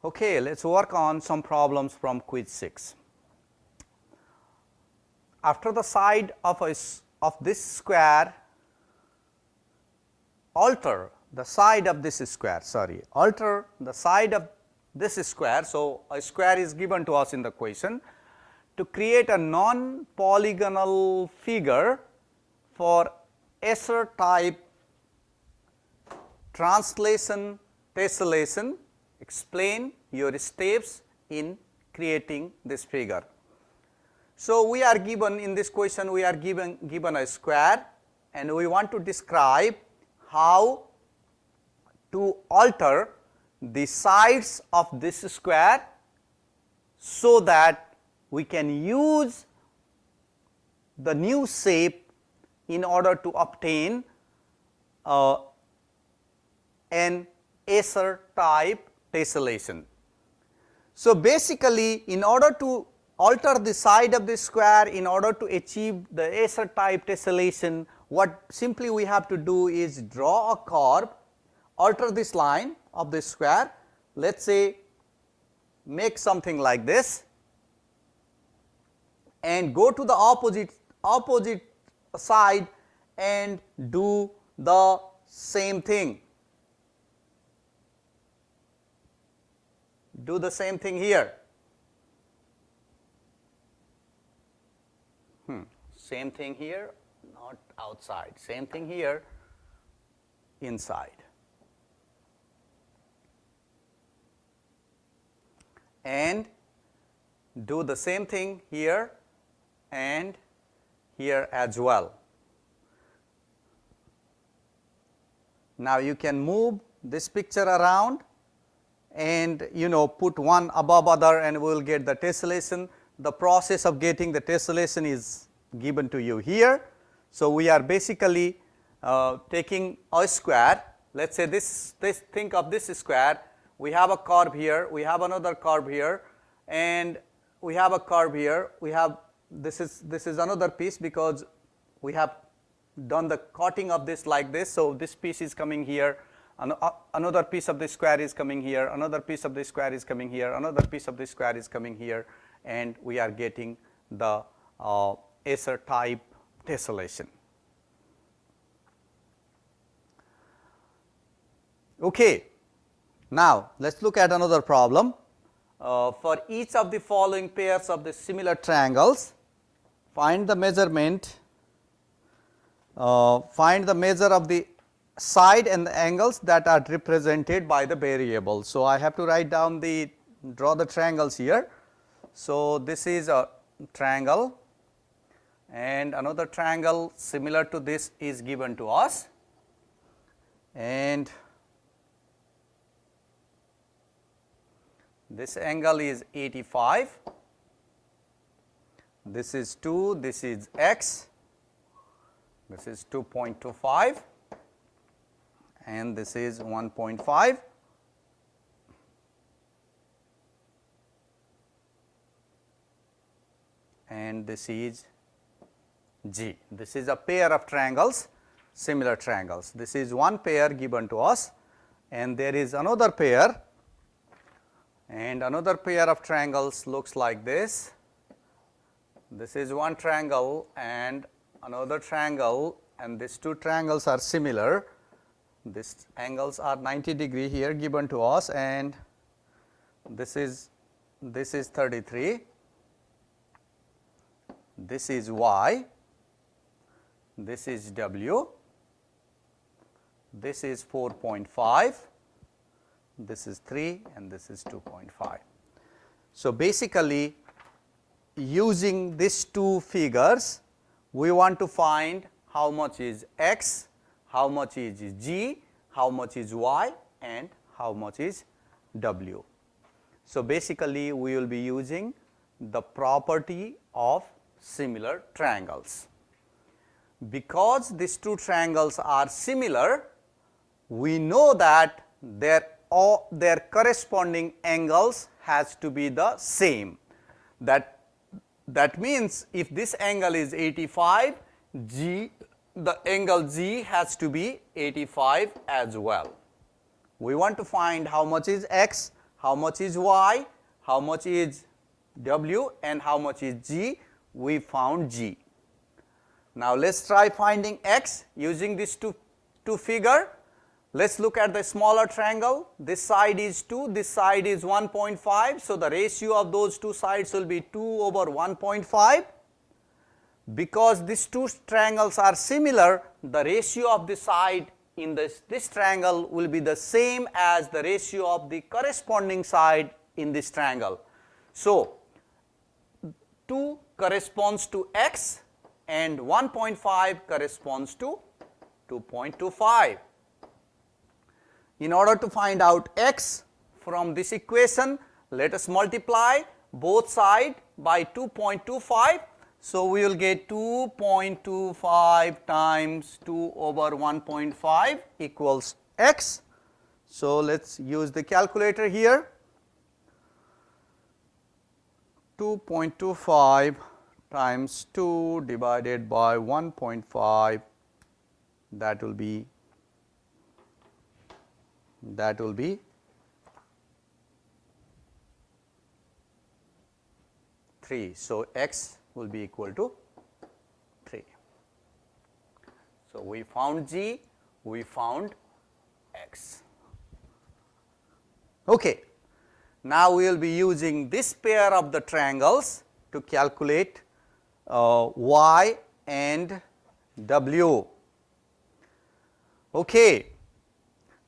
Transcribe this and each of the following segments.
Okay, let's work on some problems from quiz 6. After the side of this square, alter the side of this square, alter the side of this square. So, a square is given to us in the question to create a non-polygonal figure for Escher type translation tessellation. Explain your steps in creating this figure. So, we are given in this question, we are given a square and we want to describe how to alter the sides of this square so that we can use the new shape in order to obtain an Escher type tessellation. So, basically in order to alter the side of the square, in order to achieve the Escher type tessellation, what simply we have to do is draw a curve, alter this line of the square, let us say make something like this and go to the opposite side and do the same thing. Do the same thing here. Same thing here, not outside. Same thing here, inside. And do the same thing here and here as well. Now, you can move this picture around and put one above other and we will get the tessellation. The process of getting the tessellation is given to you here. So, we are basically taking a square, let us say this think of this square, we have a curve here, we have another curve here and we have a curve here, we have this is another piece because we have done the cutting of this like this. So, this piece is coming here, another piece of the square is coming here, another piece of the square is coming here, another piece of the square is coming here and we are getting the Escher type tessellation. Okay. Now, let us look at another problem. For each of the following pairs of the similar triangles, find the measurement, find the measure of the side and the angles that are represented by the variable. So, I have to write down draw the triangles here. So, this is a triangle and another triangle similar to this is given to us and this angle is 85, this is 2, this is x, this is 2.25 and this is 1.5 and this is G. This is a pair of triangles, similar triangles. This is one pair given to us and there is another pair and another pair of triangles looks like this. This is one triangle and another triangle and these two triangles are similar. These angles are 90 degree here given to us and this is 33, this is y, this is w, this is 4.5, this is 3 and this is 2.5. So, basically using these two figures we want to find how much is x, how much is g, how much is y and how much is w. So, basically we will be using the property of similar triangles. Because these two triangles are similar, we know that their corresponding angles has to be the same. That means if this angle is 85, the angle G has to be 85 as well. We want to find how much is x, how much is y, how much is w, and how much is g. We found g. Now let's try finding x using this two figure. Let's look at the smaller triangle. This side is 2, this side is 1.5. So the ratio of those two sides will be 2 over 1.5. Because these two triangles are similar, the ratio of the side in this triangle will be the same as the ratio of the corresponding side in this triangle. So 2 corresponds to x and 1.5 corresponds to 2.25. In order to find out x from this equation, let us multiply both sides by 2.25. So we will get 2.25 times 2 over 1.5 equals x. So let's use the calculator here. 2.25 times 2 divided by 1.5, that will be 3. So x will be equal to 3. So we found g, we found x. Okay. Now we will be using this pair of the triangles to calculate y and w. Okay.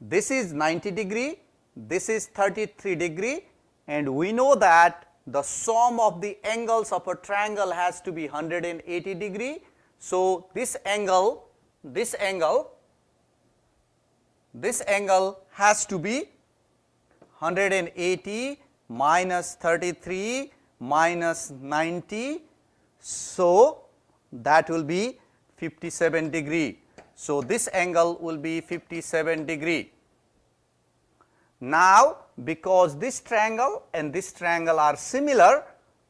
This is 90 degree, this is 33 degree, and we know that the sum of the angles of a triangle has to be 180 degree. So this angle has to be 180 minus 33 minus 90. So that will be 57 degree. So this angle will be 57 degree. Now because this triangle and this triangle are similar,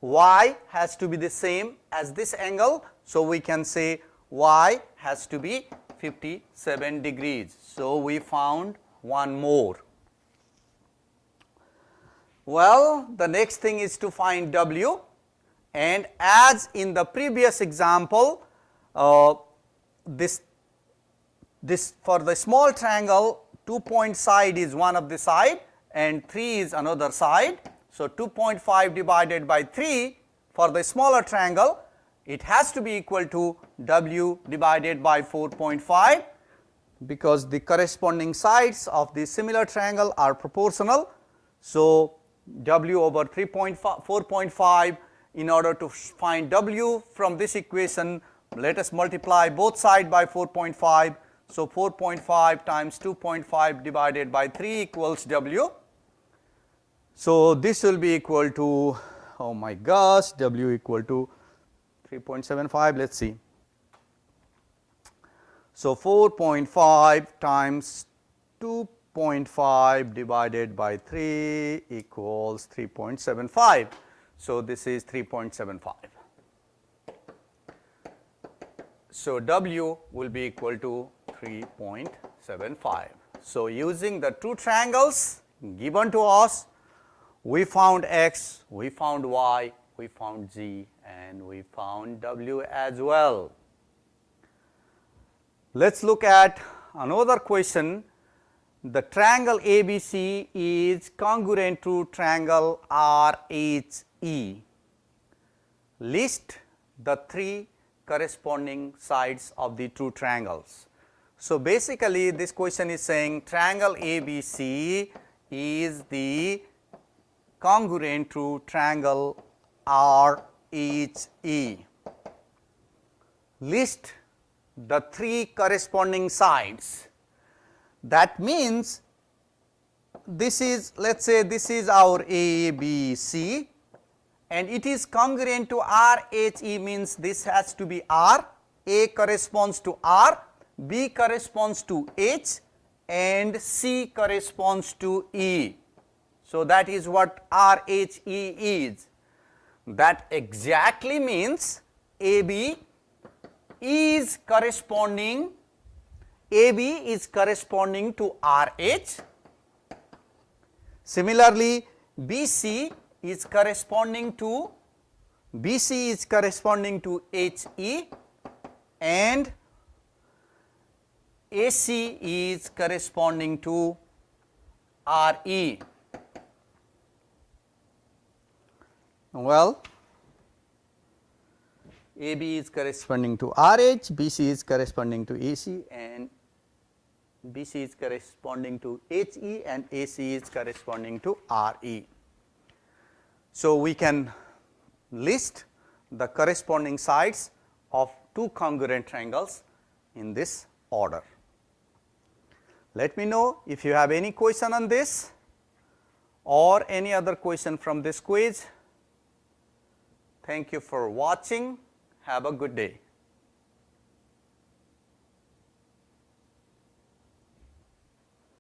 y has to be the same as this angle. So we can say y has to be 57 degrees. So we found one more. Well, the next thing is to find w, and as in the previous example, this for the small triangle, 2 point side is one of the side and 3 is another side. So 2.5 divided by 3 for the smaller triangle, it has to be equal to w divided by 4.5, because the corresponding sides of the similar triangle are proportional. So w over 4.5. In order to find w from this equation, let us multiply both sides by 4.5. So 4.5 times 2.5 divided by 3 equals w. So this will be equal to, oh my gosh, w equal to 3.75. Let's see. So 4.5 times 2.5 divided by 3 equals 3.75. So this is 3.75. So w will be equal to 3.75. So using the two triangles given to us, we found x, we found y, we found z, and we found w as well. Let's look at another question. The triangle ABC is congruent to triangle RHE. List the 3 corresponding sides of the two triangles. So basically this question is saying triangle ABC is the congruent to triangle RHE. List the 3 corresponding sides. That means this is, let's say this is our ABC, and it is congruent to RHE, means this has to be R. A corresponds to R, B corresponds to H, and C corresponds to E. So that is what RHE is. That exactly means AB is corresponding to RH. Similarly, BC is corresponding to HE and AC is corresponding to RE. Well, AB is corresponding to RH, BC is corresponding to AC, and BC is corresponding to HE, and AC is corresponding to RE. So, we can list the corresponding sides of two congruent triangles in this order. Let me know if you have any question on this or any other question from this quiz. Thank you for watching. Have a good day.